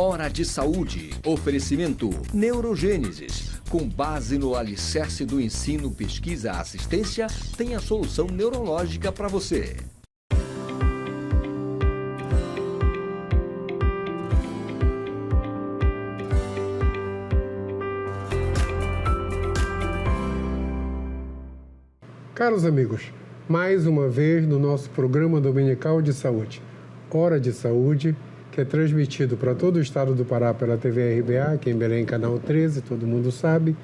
Hora de Saúde. Oferecimento Neurogênesis. Com base no alicerce do ensino, pesquisa, assistência, tem a solução neurológica para você. Caros amigos, mais uma vez no nosso programa dominical de saúde, Hora de Saúde, que é transmitido para todo o estado do Pará pela TV RBA, aqui em Belém, canal 13, todo mundo sabe,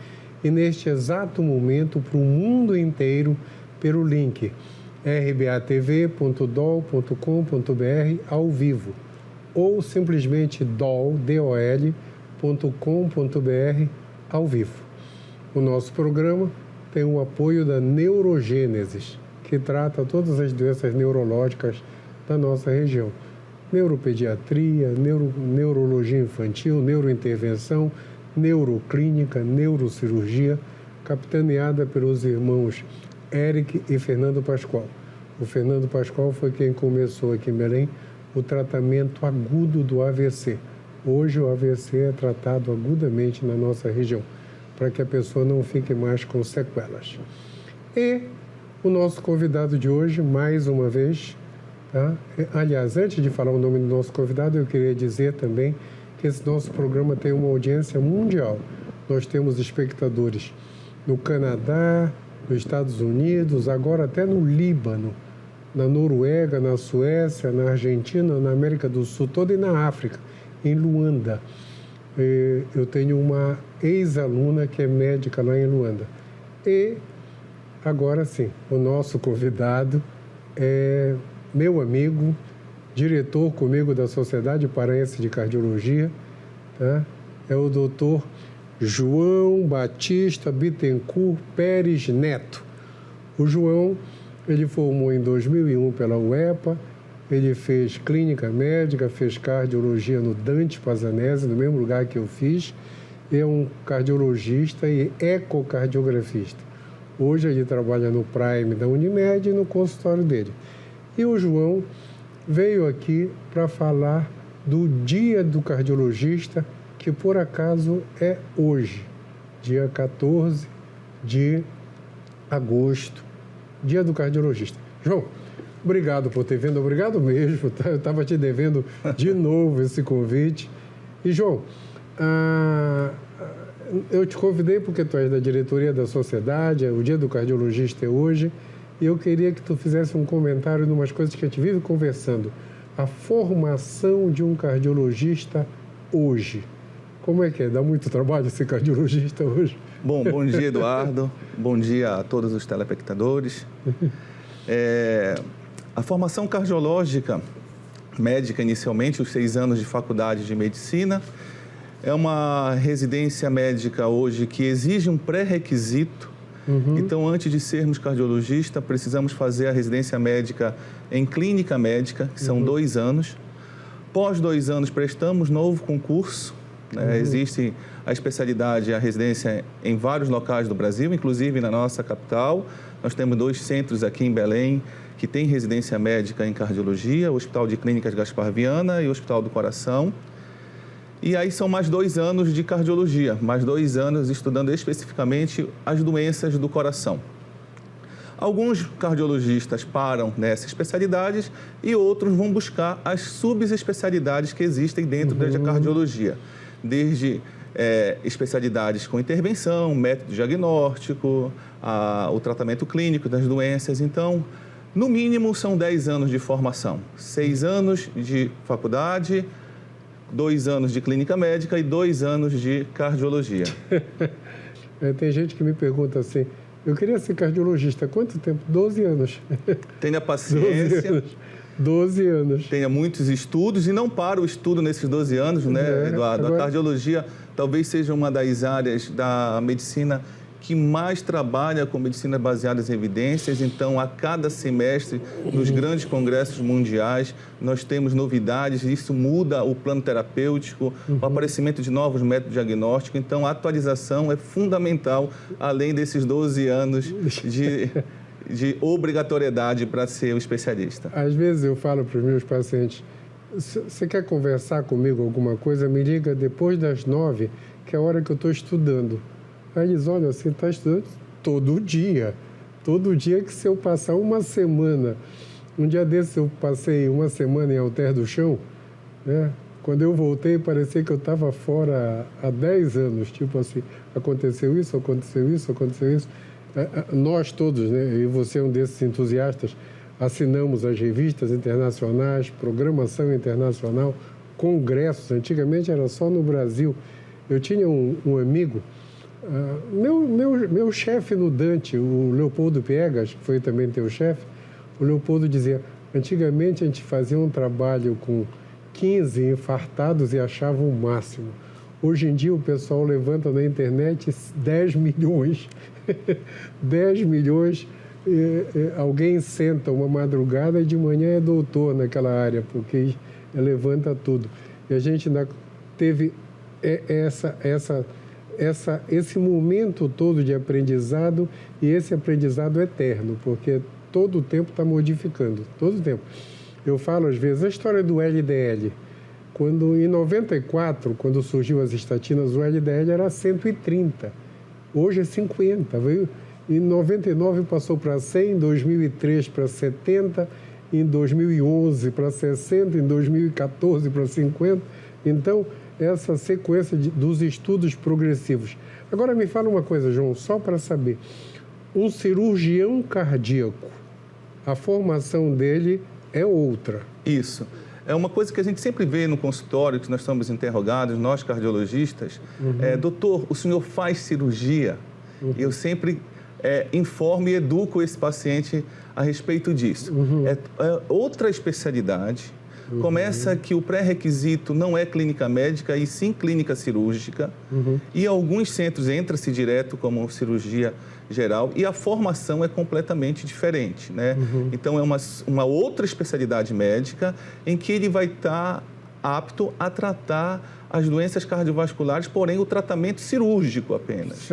e neste exato momento para o mundo inteiro pelo link rbatv.dol.com.br ao vivo, ou simplesmente dol.com.br ao vivo. O nosso programa tem o apoio da Neurogênesis, que trata todas as doenças neurológicas da nossa região. Neuropediatria, neurologia infantil, neurointervenção, neuroclínica, neurocirurgia, capitaneada pelos irmãos Eric e Fernando Pascoal. O Fernando Pascoal foi quem começou aqui em Belém o tratamento agudo do AVC. Hoje o AVC é tratado agudamente na nossa região, para que a pessoa não fique mais com sequelas. E o nosso convidado de hoje, mais uma vez, tá? Aliás, antes de falar o nome do nosso convidado, eu queria dizer também que esse nosso programa tem uma audiência mundial. Nós temos espectadores no Canadá, nos Estados Unidos, agora até no Líbano, na Noruega, na Suécia, na Argentina, na América do Sul toda e na África, em Luanda. Eu tenho uma ex-aluna que é médica lá em Luanda. E, agora sim, o nosso convidado é meu amigo, diretor comigo da Sociedade Paraense de Cardiologia, tá? É o doutor João Batista Bittencourt Pérez Neto. O João, ele formou em 2001 pela UEPA, ele fez clínica médica, fez cardiologia no Dante Pazanese, no mesmo lugar que eu fiz. É um cardiologista e ecocardiografista. Hoje ele trabalha no Prime da Unimed e no consultório dele. E o João veio aqui para falar do Dia do Cardiologista, que por acaso é hoje, dia 14 de agosto, Dia do Cardiologista. João, obrigado por ter vindo, obrigado mesmo, tá? Eu estava te devendo de novo esse convite. E, João, eu te convidei porque tu és da diretoria da sociedade, o Dia do Cardiologista é hoje, e eu queria que tu fizesse um comentário de umas coisas que a gente vive conversando. A formação de um cardiologista hoje. Como é que é? Dá muito trabalho ser cardiologista hoje? Bom dia, Eduardo. Bom dia a todos os telespectadores. A formação cardiológica médica, inicialmente, os 6 anos de faculdade de medicina, é uma residência médica hoje que exige um pré-requisito. Então, antes de sermos cardiologista, precisamos fazer a residência médica em clínica médica, que são 2 anos. Pós 2 anos, prestamos novo concurso. Existe a especialidade, a residência em vários locais do Brasil, inclusive na nossa capital. Nós temos 2 centros aqui em Belém que têm residência médica em cardiologia, o Hospital de Clínicas Gaspar Viana e o Hospital do Coração. E aí são mais 2 anos de cardiologia, mais 2 anos estudando especificamente as doenças do coração. Alguns cardiologistas param nessas especialidades e outros vão buscar as subespecialidades que existem dentro da cardiologia, desde especialidades com intervenção, método diagnóstico, o tratamento clínico das doenças. Então, no mínimo, são 10 anos de formação, 6 anos de faculdade, 2 anos de clínica médica e 2 anos de cardiologia. Tem gente que me pergunta assim, eu queria ser cardiologista, quanto tempo? 12 anos. Tenha paciência. 12 anos. Tenha muitos estudos e não para o estudo nesses 12 anos, né, Eduardo? A cardiologia talvez seja uma das áreas da medicina que mais trabalha com medicina baseada em evidências. Então, a cada semestre, nos grandes congressos mundiais, nós temos novidades, isso muda o plano terapêutico, o aparecimento de novos métodos diagnósticos. Então, a atualização é fundamental, além desses 12 anos de obrigatoriedade para ser um especialista. Às vezes eu falo para os meus pacientes, você quer conversar comigo alguma coisa, me liga depois das 9, que é a hora que eu estou estudando. Aí eles, olha, você está estudando todo dia. Todo dia que se eu passar uma semana, um dia desse eu passei uma semana em Alter do Chão, né? Quando eu voltei, parecia que eu estava fora há 10 anos. Tipo assim, aconteceu isso, aconteceu isso, aconteceu isso. Nós todos, né, e você é um desses entusiastas, assinamos as revistas internacionais, programação internacional, congressos. Antigamente era só no Brasil. Eu tinha um amigo, meu chefe no Dante, o Leopoldo Piegas, que foi também teu chefe, o Leopoldo dizia, antigamente a gente fazia um trabalho com 15 infartados e achava o máximo. Hoje em dia o pessoal levanta na internet 10 milhões. 10 milhões, alguém senta uma madrugada e de manhã é doutor naquela área, porque levanta tudo. E a gente ainda teve esse momento todo de aprendizado, e esse aprendizado eterno, porque todo o tempo está modificando, todo o tempo. Eu falo às vezes a história do LDL. Quando, em 94, quando surgiu as estatinas, o LDL era 130. Hoje é 50. Veio, em 99 passou para 100, em 2003 para 70, em 2011 para 60, em 2014 para 50. Então, essa sequência dos estudos progressivos. Agora, me fala uma coisa, João, só para saber. Um cirurgião cardíaco, a formação dele é outra. Isso. É uma coisa que a gente sempre vê no consultório, que nós somos interrogados, nós cardiologistas. Doutor, o senhor faz cirurgia? Eu sempre informo e educo esse paciente a respeito disso. É outra especialidade. Começa que o pré-requisito não é clínica médica, e sim clínica cirúrgica. E alguns centros entra-se direto como cirurgia geral, e a formação é completamente diferente, né? Então, é uma outra especialidade médica em que ele vai estar apto a tratar as doenças cardiovasculares, porém o tratamento cirúrgico apenas.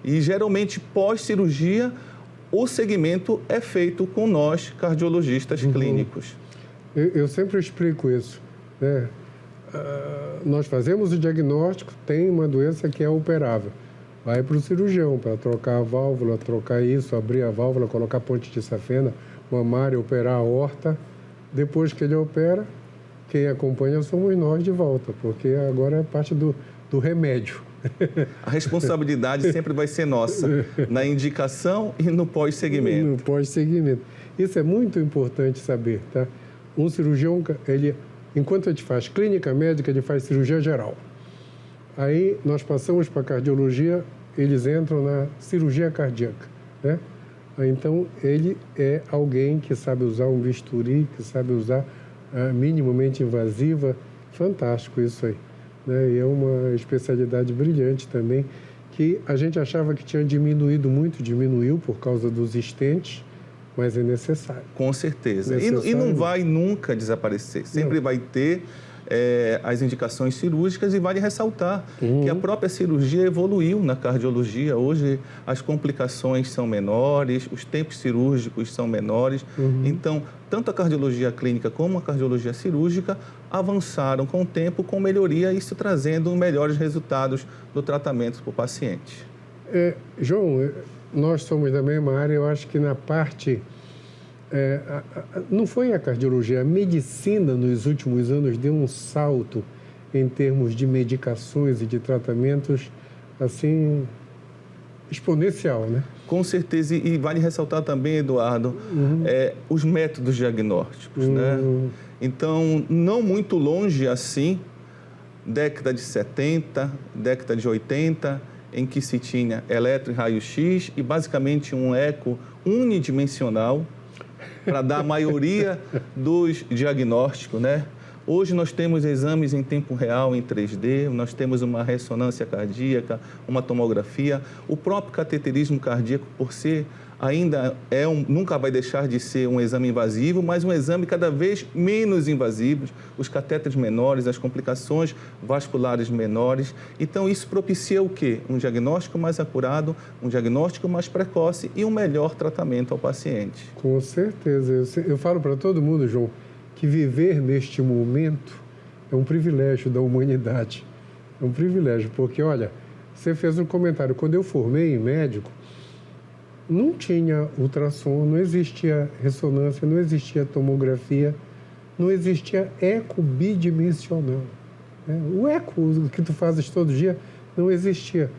E geralmente, pós-cirurgia, o segmento é feito com nós, cardiologistas clínicos. Eu sempre explico isso, né? Nós fazemos o diagnóstico, tem uma doença que é operável. Vai para o cirurgião para trocar a válvula, trocar isso, abrir a válvula, colocar ponte de safena, mamária, operar a aorta. Depois que ele opera, quem acompanha somos nós de volta, porque agora é parte do remédio. A responsabilidade sempre vai ser nossa, na indicação e no pós-segmento. No pós-segmento. Isso é muito importante saber, tá? Um cirurgião, enquanto a gente faz clínica médica, ele faz cirurgia geral. Aí nós passamos para a cardiologia, eles entram na cirurgia cardíaca, né? Então, ele é alguém que sabe usar um bisturi, que sabe usar minimamente invasiva. Fantástico isso aí, né? E é uma especialidade brilhante também, que a gente achava que tinha diminuído muito, diminuiu por causa dos stents, mas é necessário. Com certeza. E não vai nunca desaparecer. Sempre vai ter as indicações cirúrgicas, e vale ressaltar que a própria cirurgia evoluiu na cardiologia. Hoje as complicações são menores, os tempos cirúrgicos são menores. Então, tanto a cardiologia clínica como a cardiologia cirúrgica avançaram com o tempo, com melhoria, isso trazendo melhores resultados do tratamento para o paciente. João, nós somos da mesma área. Eu acho que na parte... não foi a cardiologia, a medicina nos últimos anos deu um salto em termos de medicações e de tratamentos, assim, exponencial, né? Com certeza, e vale ressaltar também, Eduardo, os métodos diagnósticos, né? Então, não muito longe assim, década de 70, década de 80, em que se tinha eletro e raio-x e basicamente um eco unidimensional, para dar a maioria dos diagnósticos, né? Hoje nós temos exames em tempo real, em 3D, nós temos uma ressonância cardíaca, uma tomografia. O próprio cateterismo cardíaco, por ser, ainda nunca vai deixar de ser um exame invasivo, mas um exame cada vez menos invasivo, os catéteres menores, as complicações vasculares menores. Então, isso propicia o quê? Um diagnóstico mais acurado, um diagnóstico mais precoce e um melhor tratamento ao paciente. Com certeza. Eu falo para todo mundo, João, que viver neste momento é um privilégio da humanidade. É um privilégio, porque, olha, você fez um comentário. Quando eu formei em médico, não tinha ultrassom, não existia ressonância, não existia tomografia, não existia eco bidimensional. O eco que tu fazes todo dia não existia.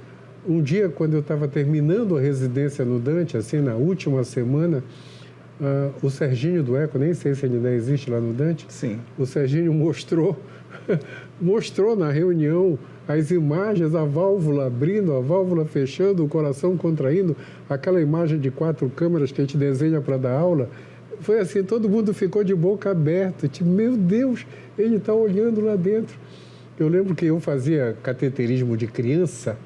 Um dia, quando eu estava terminando a residência no Dante, assim, na última semana, o Serginho do Eco, nem sei se ele ainda existe lá no Dante. Sim. O Serginho mostrou na reunião as imagens, a válvula abrindo, a válvula fechando, o coração contraindo, aquela imagem de 4 câmeras que a gente desenha para dar aula. Foi assim, todo mundo ficou de boca aberta. Tipo, meu Deus, ele está olhando lá dentro. Eu lembro que eu fazia cateterismo de criança.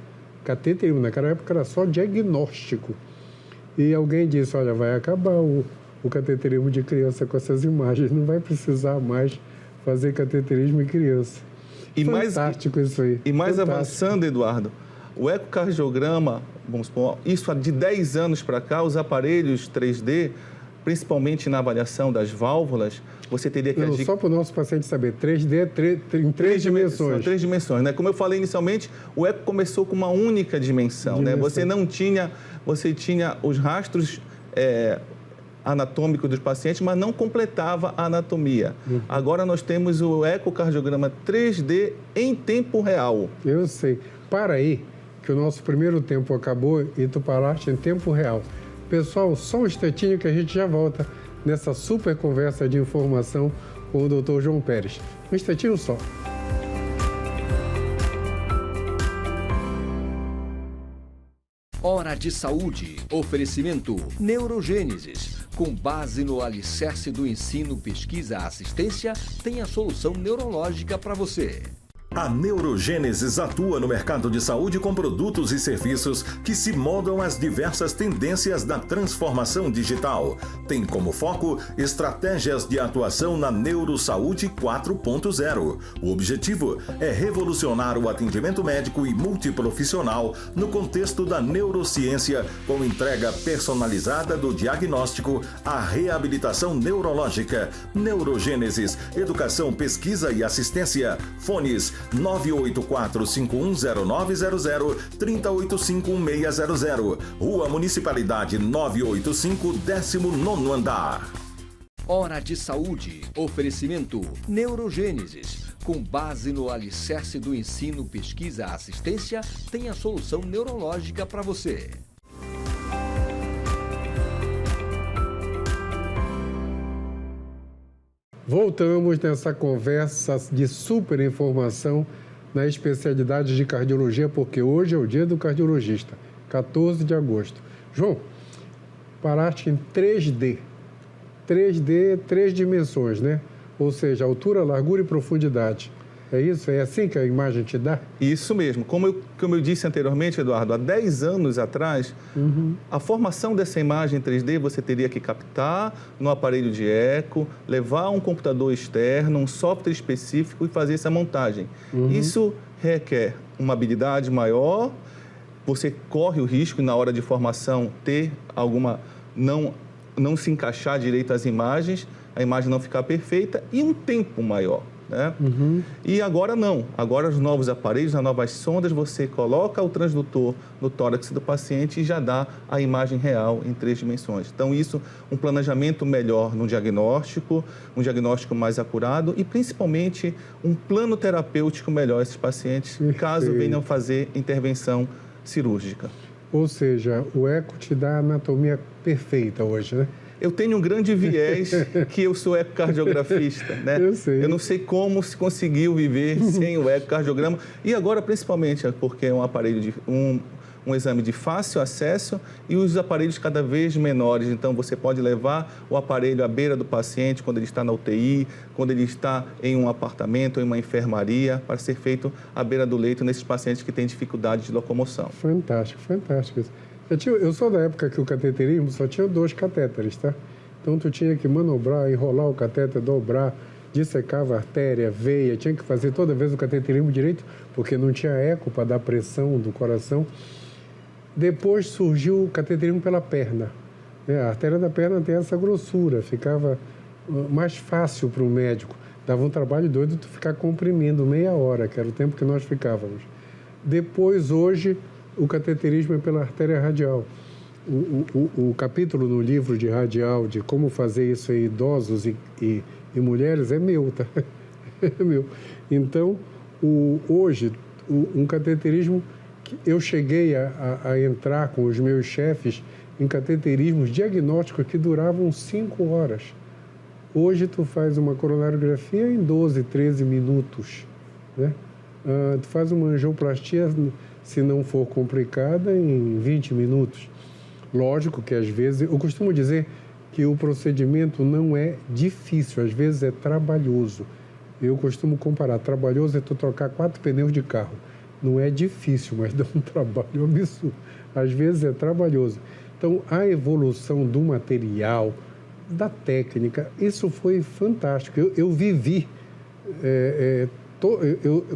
Cateterismo, naquela época era só diagnóstico. E alguém disse, olha, vai acabar o cateterismo de criança com essas imagens, não vai precisar mais fazer cateterismo em criança. Fantástico isso aí. E mais Fantástico. avançando, Eduardo, o ecocardiograma, vamos supor, isso há de 10 anos para cá, os aparelhos 3D, principalmente na avaliação das válvulas, você teria que agir... Só para o nosso paciente saber, 3D em 3 dimensões. São 3 dimensões, né? Como eu falei inicialmente, o eco começou com uma única dimensão, né? Você tinha os rastros anatômicos dos pacientes, mas não completava a anatomia. Agora nós temos o ecocardiograma 3D em tempo real. Eu sei. Para aí, que o nosso primeiro tempo acabou e tu paraste em tempo real. Pessoal, só um instantinho que a gente já volta nessa super conversa de informação com o Dr. João Pérez. Um instantinho só. Hora de Saúde. Oferecimento Neurogênesis. Com base no alicerce do ensino, pesquisa, assistência, tem a solução neurológica para você. A Neurogênesis atua no mercado de saúde com produtos e serviços que se moldam às diversas tendências da transformação digital. Tem como foco estratégias de atuação na Neurosaúde 4.0. O objetivo é revolucionar o atendimento médico e multiprofissional no contexto da neurociência, com entrega personalizada do diagnóstico à reabilitação neurológica. Neurogênesis, educação, pesquisa e assistência. Fones 984-510900, 3085-1600. Rua Municipalidade 985, 19º andar. Hora de Saúde. Oferecimento Neurogênesis. Com base no alicerce do ensino, pesquisa, assistência, tem a solução neurológica para você. Voltamos nessa conversa de super informação na especialidade de cardiologia, porque hoje é o dia do cardiologista, 14 de agosto. João, paraste em 3D. 3D, 3 dimensões, né? Ou seja, altura, largura e profundidade. É isso? É assim que a imagem te dá? Isso mesmo. Como eu disse anteriormente, Eduardo, há 10 anos atrás, a formação dessa imagem 3D você teria que captar no aparelho de eco, levar um computador externo, um software específico e fazer essa montagem. Isso requer uma habilidade maior, você corre o risco na hora de formação ter alguma... não se encaixar direito as imagens, a imagem não ficar perfeita e um tempo maior. Né? E agora não. Agora os novos aparelhos, as novas sondas, você coloca o transdutor no tórax do paciente e já dá a imagem real em 3 dimensões. Então isso, um planejamento melhor no diagnóstico, um diagnóstico mais acurado e principalmente um plano terapêutico melhor a esses pacientes, caso venham fazer intervenção cirúrgica. Ou seja, o eco te dá a anatomia perfeita hoje, né? Eu tenho um grande viés que eu sou ecocardiografista, né? Eu sei. Eu não sei como se conseguiu viver sem o ecocardiograma. E agora, principalmente, porque é um aparelho de um exame de fácil acesso e os aparelhos cada vez menores. Então, você pode levar o aparelho à beira do paciente quando ele está na UTI, quando ele está em um apartamento, em uma enfermaria, para ser feito à beira do leito nesses pacientes que têm dificuldade de locomoção. Fantástico, fantástico isso. Eu sou da época que o cateterismo só tinha 2 catéteres, tá? Então, tu tinha que manobrar, enrolar o catéter, dobrar, dissecava a artéria, veia, tinha que fazer toda vez o cateterismo direito, porque não tinha eco para dar pressão do coração. Depois surgiu o cateterismo pela perna. A artéria da perna tem essa grossura, ficava mais fácil para o médico. Dava um trabalho doido tu ficar comprimindo meia hora, que era o tempo que nós ficávamos. Depois, hoje, o cateterismo é pela artéria radial. O capítulo no livro de radial de como fazer isso em idosos e mulheres é meu, tá? É meu. Então, hoje, um cateterismo, eu cheguei a entrar com os meus chefes em cateterismos diagnósticos que duravam 5 horas. Hoje, tu faz uma coronariografia em 12, 13 minutos, né? Tu faz uma angioplastia, se não for complicada, em 20 minutos. Lógico que, às vezes, eu costumo dizer que o procedimento não é difícil, às vezes é trabalhoso. Eu costumo comparar, trabalhoso é tu trocar 4 pneus de carro. Não é difícil, mas dá um trabalho absurdo. Às vezes é trabalhoso. Então, a evolução do material, da técnica, isso foi fantástico. Eu vivi,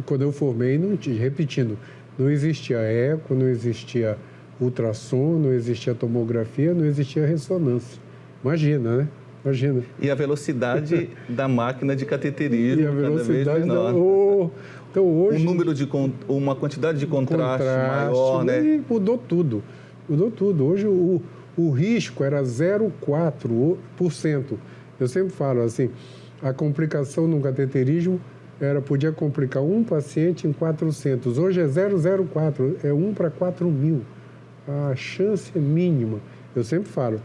quando eu formei, repetindo, não existia eco, não existia ultrassom, não existia tomografia, não existia ressonância. Imagina, né? Imagina. E a velocidade da máquina de cateterismo cada vez menor. Então, hoje, uma quantidade de contraste maior, né? E mudou tudo. Mudou tudo. Hoje o risco era 0,4%. Eu sempre falo assim, a complicação no cateterismo podia complicar um paciente em 400. Hoje é 0,04, é 1 para 4.000. A chance é mínima. Eu sempre falo,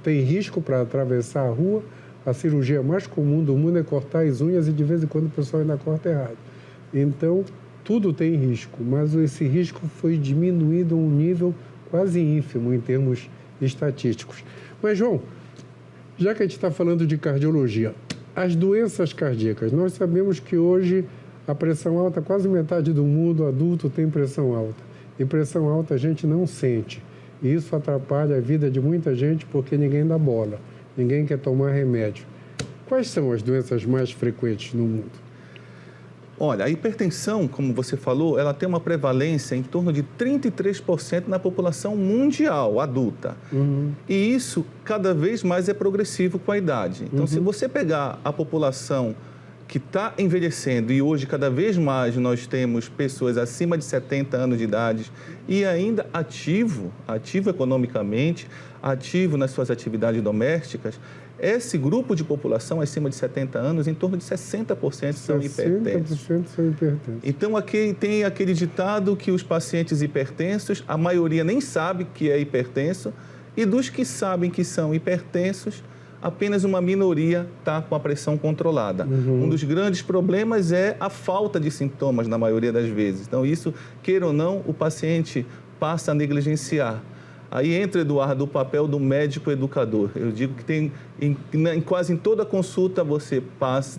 tem risco para atravessar a rua, a cirurgia mais comum do mundo é cortar as unhas e de vez em quando o pessoal ainda corta errado. Então, tudo tem risco, mas esse risco foi diminuído a um nível quase ínfimo em termos estatísticos. Mas, João, já que a gente está falando de cardiologia, as doenças cardíacas, nós sabemos que hoje a pressão alta, quase metade do mundo adulto tem pressão alta. E pressão alta a gente não sente. E isso atrapalha a vida de muita gente porque ninguém dá bola, ninguém quer tomar remédio. Quais são as doenças mais frequentes no mundo? Olha, a hipertensão, como você falou, ela tem uma prevalência em torno de 33% na população mundial adulta. E isso cada vez mais é progressivo com a idade. Então, se você pegar a população que está envelhecendo e hoje cada vez mais nós temos pessoas acima de 70 anos de idade e ainda ativo economicamente, ativo nas suas atividades domésticas, esse grupo de população acima de 70 anos, em torno de 60% são hipertensos. 60% são hipertensos. Então, aqui tem aquele ditado que os pacientes hipertensos, a maioria nem sabe que é hipertenso, e dos que sabem que são hipertensos, apenas uma minoria está com a pressão controlada. Um dos grandes problemas é a falta de sintomas, na maioria das vezes. Então, isso, queira ou não, o paciente passa a negligenciar. Aí entra, Eduardo, o papel do médico educador. Eu digo que tem, quase em toda consulta você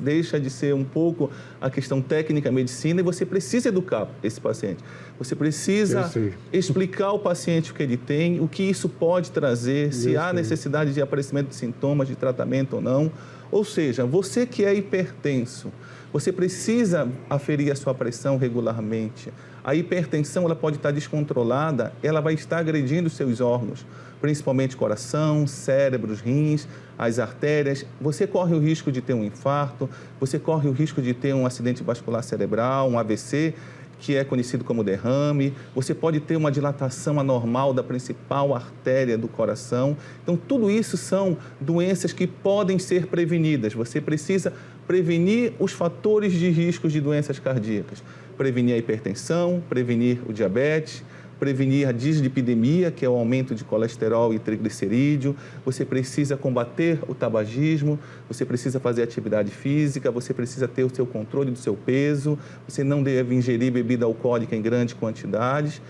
deixa de ser um pouco a questão técnica, medicina, e você precisa educar esse paciente. Você precisa explicar ao paciente o que ele tem, o que isso pode trazer, se há necessidade de aparecimento de sintomas, de tratamento ou não. Ou seja, você que é hipertenso, você precisa aferir a sua pressão regularmente. A hipertensão ela pode estar descontrolada, ela vai estar agredindo os seus órgãos, principalmente coração, cérebros, rins, as artérias. Você corre o risco de ter um infarto, você corre o risco de ter um acidente vascular cerebral, um AVC, que é conhecido como derrame. Você pode ter uma dilatação anormal da principal artéria do coração. Então, tudo isso são doenças que podem ser prevenidas. Você precisa prevenir os fatores de risco de doenças cardíacas. Prevenir a hipertensão, prevenir o diabetes, prevenir a dislipidemia, que é o aumento de colesterol e triglicerídeo. Você precisa combater o tabagismo, você precisa fazer atividade física, você precisa ter o seu controle do seu peso, você não deve ingerir bebida alcoólica em grandes quantidades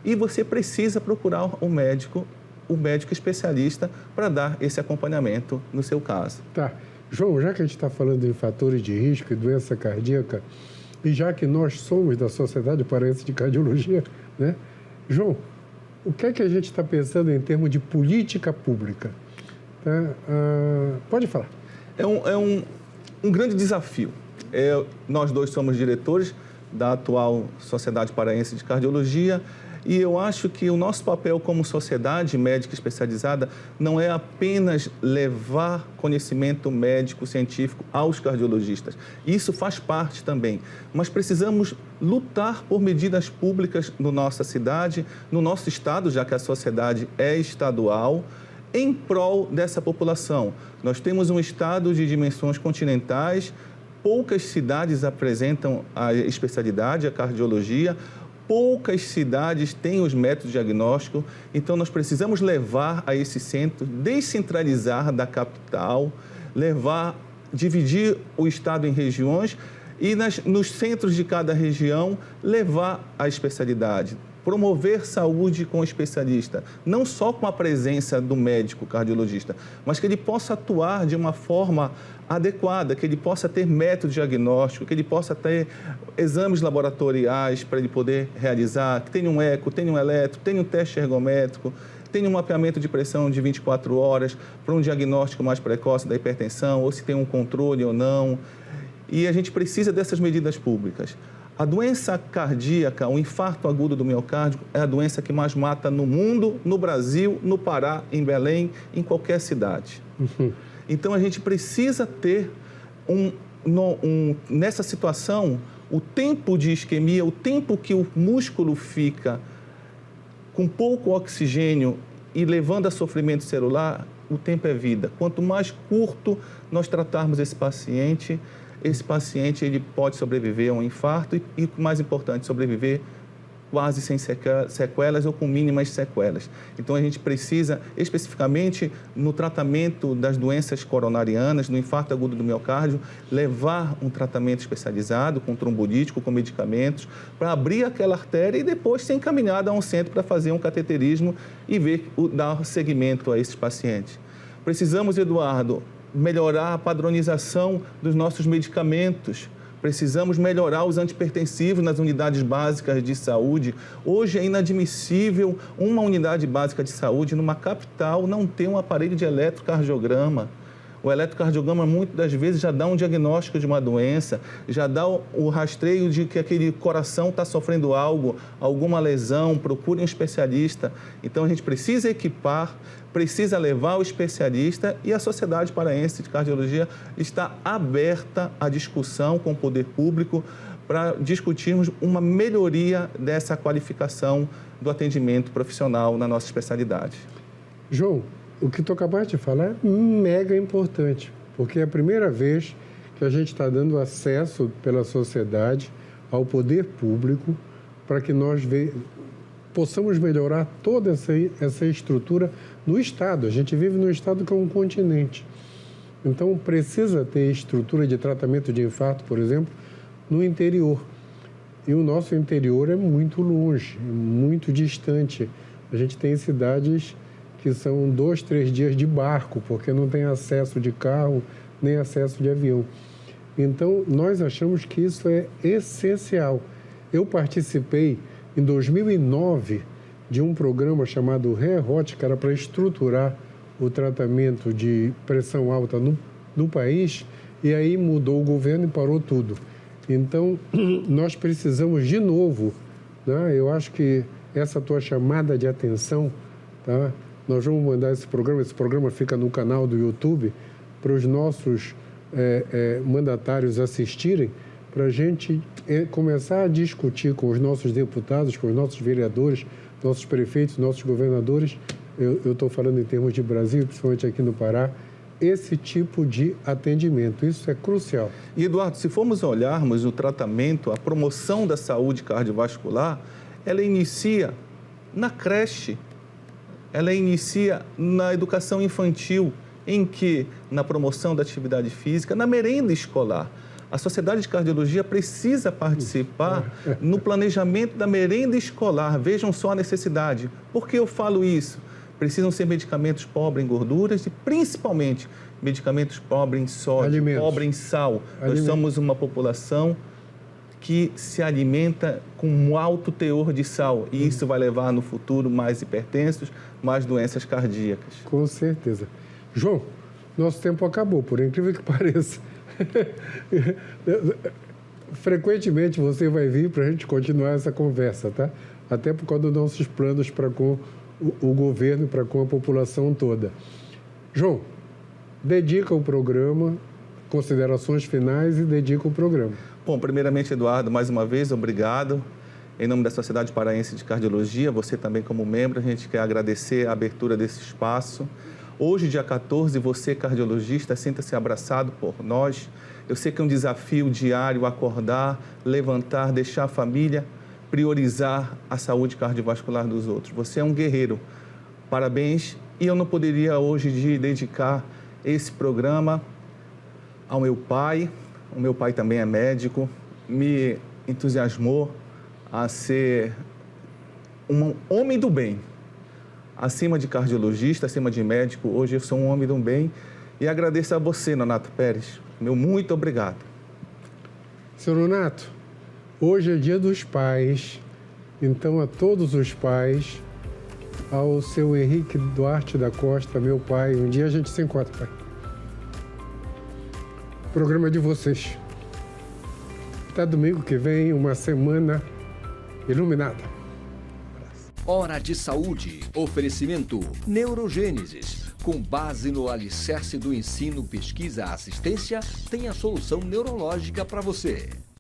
e você precisa procurar o médico especialista para dar esse acompanhamento no seu caso. Tá. João, já que a gente está falando em fatores de risco e doença cardíaca, e já que nós somos da Sociedade Paraense de Cardiologia, né? João, o que é que a gente está pensando em termos de política pública? Tá? Pode falar. É um grande desafio. Nós dois somos diretores da atual Sociedade Paraense de Cardiologia E eu acho que o nosso papel como sociedade médica especializada não é apenas levar conhecimento médico, científico aos cardiologistas. Isso faz parte também. Mas precisamos lutar por medidas públicas na nossa cidade, no nosso estado, já que a sociedade é estadual, em prol dessa população. Nós temos um estado de dimensões continentais, poucas cidades apresentam a especialidade, a cardiologia, poucas cidades têm os métodos diagnósticos, então nós precisamos levar a esse centro, descentralizar da capital, dividir o estado em regiões e nos centros de cada região levar a especialidade. Promover saúde com o especialista, não só com a presença do médico cardiologista, mas que ele possa atuar de uma forma adequada, que ele possa ter método diagnóstico, que ele possa ter exames laboratoriais para ele poder realizar, que tenha um eco, tenha um eletro, tenha um teste ergométrico, tenha um mapeamento de pressão de 24 horas para um diagnóstico mais precoce da hipertensão, ou se tem um controle ou não. E a gente precisa dessas medidas públicas. A doença cardíaca, o infarto agudo do miocárdio, é a doença que mais mata no mundo, no Brasil, no Pará, em Belém, em qualquer cidade. Então, a gente precisa ter, nessa situação, o tempo de isquemia, o tempo que o músculo fica com pouco oxigênio e levando a sofrimento celular, o tempo é vida. Quanto mais curto nós tratarmos esse paciente ele pode sobreviver a um infarto e, o mais importante, sobreviver quase sem sequelas ou com mínimas sequelas. Então, a gente precisa, especificamente no tratamento das doenças coronarianas, no infarto agudo do miocárdio, levar um tratamento especializado com trombolítico, com medicamentos, para abrir aquela artéria e depois ser encaminhado a um centro para fazer um cateterismo e dar seguimento a esses pacientes. Precisamos, Eduardo, melhorar a padronização dos nossos medicamentos. Precisamos melhorar os antipertensivos nas unidades básicas de saúde. Hoje é inadmissível uma unidade básica de saúde numa capital não ter um aparelho de eletrocardiograma. O eletrocardiograma, muitas das vezes, já dá um diagnóstico de uma doença, já dá o rastreio de que aquele coração está sofrendo algo, alguma lesão, procure um especialista. Então, a gente precisa equipar, precisa levar o especialista e a Sociedade Paraense de Cardiologia está aberta à discussão com o poder público para discutirmos uma melhoria dessa qualificação do atendimento profissional na nossa especialidade. João, o que tu acabaste de falar é mega importante, porque é a primeira vez que a gente está dando acesso pela sociedade ao poder público para que nós possamos melhorar toda essa estrutura no Estado. A gente vive no Estado que é um continente. Então, precisa ter estrutura de tratamento de infarto, por exemplo, no interior. E o nosso interior é muito longe, muito distante. A gente tem cidades que são 2, 3 dias de barco, porque não tem acesso de carro, nem acesso de avião. Então, nós achamos que isso é essencial. Eu participei, em 2009, de um programa chamado REHOT, que era para estruturar o tratamento de pressão alta no país, e aí mudou o governo e parou tudo. Então, nós precisamos de novo, né? Eu acho que essa tua chamada de atenção, tá? Nós vamos mandar esse programa fica no canal do YouTube, para os nossos mandatários assistirem, para a gente começar a discutir com os nossos deputados, com os nossos vereadores, nossos prefeitos, nossos governadores, eu estou falando em termos de Brasil, principalmente aqui no Pará, esse tipo de atendimento. Isso é crucial. E, Eduardo, se formos olharmos o tratamento, a promoção da saúde cardiovascular, ela inicia na creche, ela inicia na educação infantil, em que, na promoção da atividade física, na merenda escolar. A Sociedade de Cardiologia precisa participar no planejamento da merenda escolar. Vejam só a necessidade. Por que eu falo isso? Precisam ser medicamentos pobres em gorduras e, principalmente, medicamentos pobres em sódio, pobres em sal. Nós somos uma população que se alimenta com um alto teor de sal. E isso vai levar, no futuro, mais hipertensos, mais doenças cardíacas. Com certeza. João, nosso tempo acabou, por incrível que pareça. Frequentemente você vai vir para a gente continuar essa conversa, tá? até por causa dos nossos planos para com o governo, para com a população toda. João, dedica o programa, considerações finais e dedica o programa. Bom, primeiramente, Eduardo, mais uma vez, obrigado. Em nome da Sociedade Paraense de Cardiologia, você também como membro, a gente quer agradecer a abertura desse espaço. Hoje, dia 14, você, cardiologista, sinta-se abraçado por nós. Eu sei que é um desafio diário acordar, levantar, deixar a família, priorizar a saúde cardiovascular dos outros. Você é um guerreiro. Parabéns. E eu não poderia hoje dedicar esse programa ao meu pai. O meu pai também é médico, me entusiasmou a ser um homem do bem. Acima de cardiologista, acima de médico, hoje eu sou um homem do bem. E agradeço a você, Nonato Pérez. Meu muito obrigado. Seu Nonato, hoje é Dia dos Pais, então a todos os pais, ao seu Henrique Duarte da Costa, meu pai, um dia a gente se encontra, pai. O programa é de vocês. Até domingo que vem, uma semana iluminada. Hora de Saúde. Oferecimento Neurogênesis. Com base no alicerce do ensino, pesquisa, assistência, tem a solução neurológica para você.